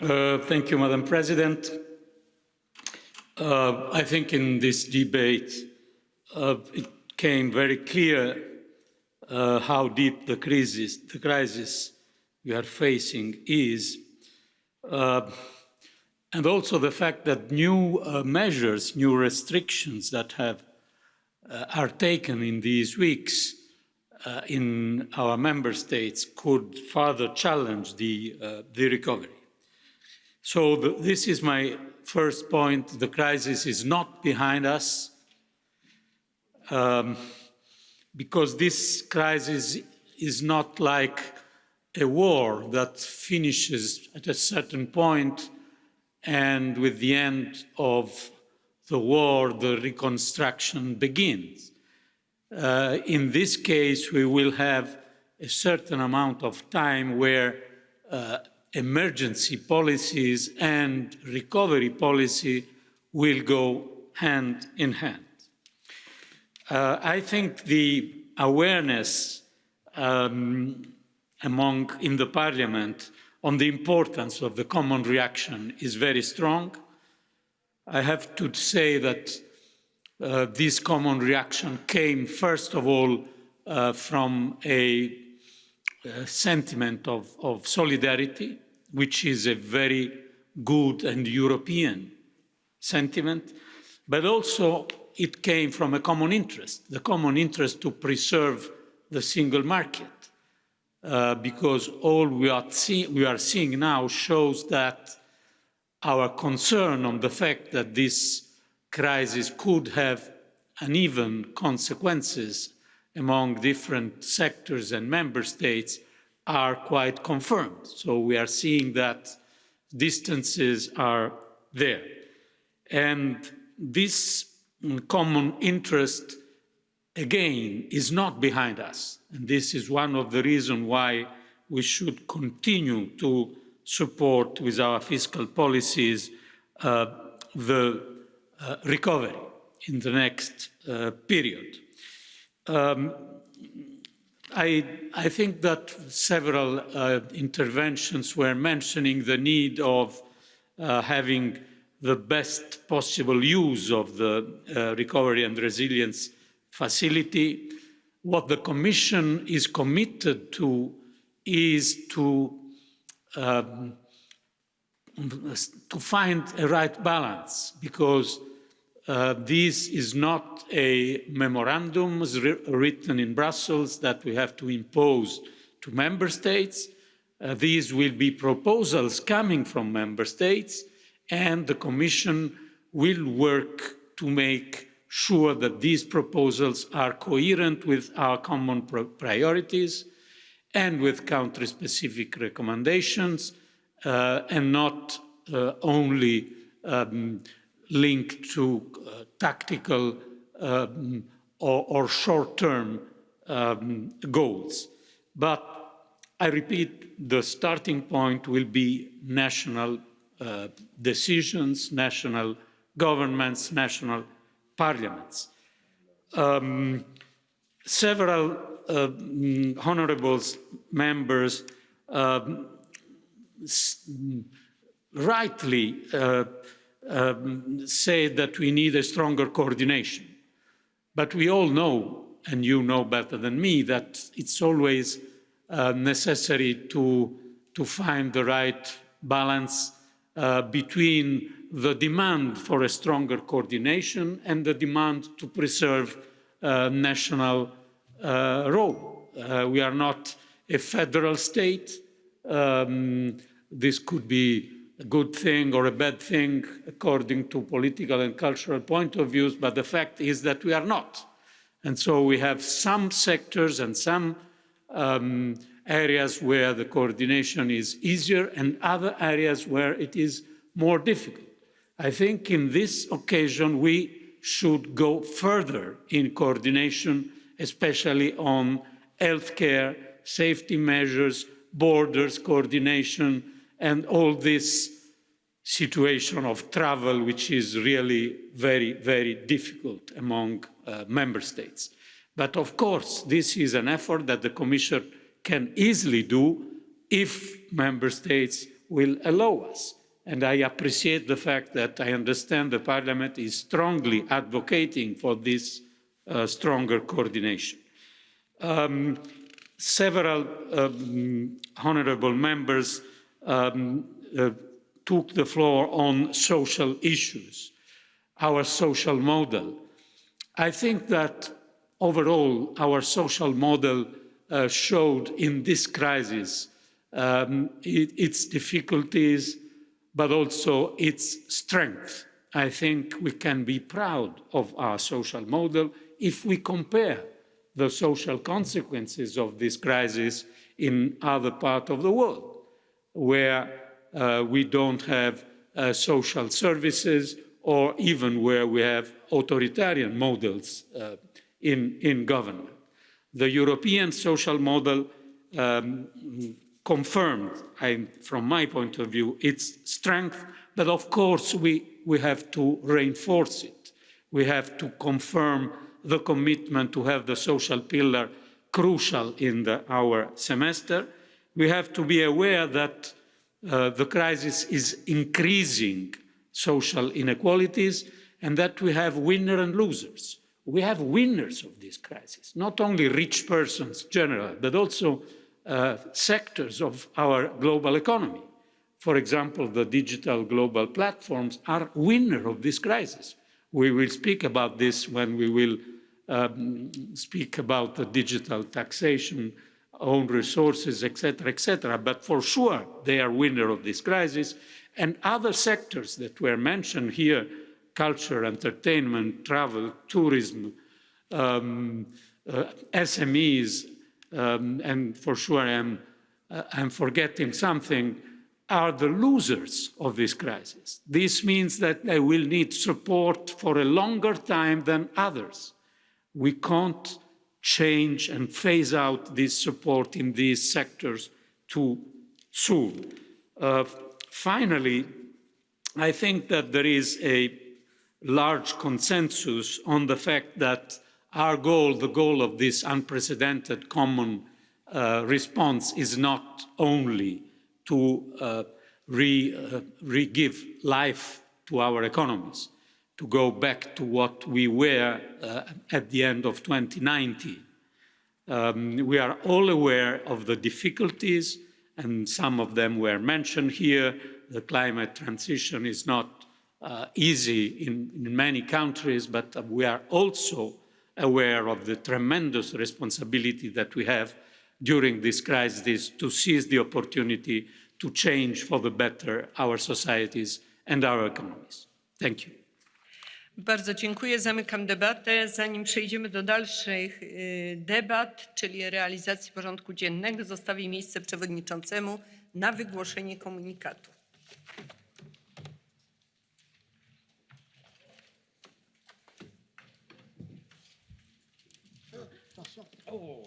Thank you, Madam President. I think in this debate, it came very clear how deep the crisis we are facing is, and also the fact that new measures, new restrictions that are taken in these weeks in our member states could further challenge the recovery. So this is my first point. The crisis is not behind us because this crisis is not like a war that finishes at a certain point and with the end of the war, the reconstruction begins. In this case, we will have a certain amount of time where emergency policies and recovery policy will go hand in hand. I think the awareness in the Parliament on the importance of the common reaction is very strong. I have to say that this common reaction came, first of all, from a sentiment of solidarity, which is a very good and European sentiment, but also it came from a common interest, the common interest to preserve the single market, because all we are seeing now shows that our concern on the fact that this crisis could have uneven consequences among different sectors and member states are quite confirmed. So we are seeing that distances are there. And this common interest, again, is not behind us. And this is one of the reasons why we should continue to support with our fiscal policies the recovery in the next period. I think that several interventions were mentioning the need of having the best possible use of the Recovery and Resilience Facility. What the Commission is committed to is to find a right balance, because this is not a memorandum written in Brussels that we have to impose to member states. These will be proposals coming from member states, and the Commission will work to make sure that these proposals are coherent with our common priorities and with country-specific recommendations, and not only linked to tactical or short-term goals. But I repeat, the starting point will be national decisions, national governments, national parliaments. Several honourable members rightly say that we need a stronger coordination. But we all know, and you know better than me, that it's always necessary to find the right balance between the demand for a stronger coordination and the demand to preserve national role. We are not a federal state. This could be a good thing or a bad thing according to political and cultural point of views, but the fact is that we are not. And so we have some sectors and some areas where the coordination is easier and other areas where it is more difficult. I think in this occasion we should go further in coordination, especially on healthcare, safety measures, borders coordination, and all this situation of travel, which is really very, very difficult among member states. But of course, this is an effort that the Commission can easily do if member states will allow us. And I appreciate the fact that I understand the Parliament is strongly advocating for this stronger coordination. Several honourable members took the floor on social issues, our social model. I think that overall our social model showed in this crisis its difficulties, but also its strength. I think we can be proud of our social model if we compare the social consequences of this crisis in other parts of the world, where we don't have social services, or even where we have authoritarian models in government. The European social model confirmed, from my point of view, its strength, but of course we have to reinforce it. We have to confirm the commitment to have the social pillar crucial in our semester. We have to be aware that the crisis is increasing social inequalities and that we have winners and losers. We have winners of this crisis, not only rich persons generally, but also sectors of our global economy. For example, the digital global platforms are winners of this crisis. We will speak about this when we will speak about the digital taxation, own resources, etc., but for sure they are winners of this crisis. And other sectors that were mentioned here, culture, entertainment, travel, tourism, SMEs, and for sure I'm forgetting something, are the losers of this crisis. This means that they will need support for a longer time than others. We can't change and phase out this support in these sectors too soon. Finally, I think that there is a large consensus on the fact that our goal, the goal of this unprecedented common response, is not only to re-give life to our economies, to go back to what we were at the end of 2019. We are all aware of the difficulties, and some of them were mentioned here. The climate transition is not easy in many countries, but we are also aware of the tremendous responsibility that we have during this crisis to seize the opportunity to change for the better our societies and our economies. Thank you. Bardzo dziękuję. Zamykam debatę. Zanim przejdziemy do dalszych debat, czyli realizacji porządku dziennego, zostawię miejsce przewodniczącemu na wygłoszenie komunikatu. Oh.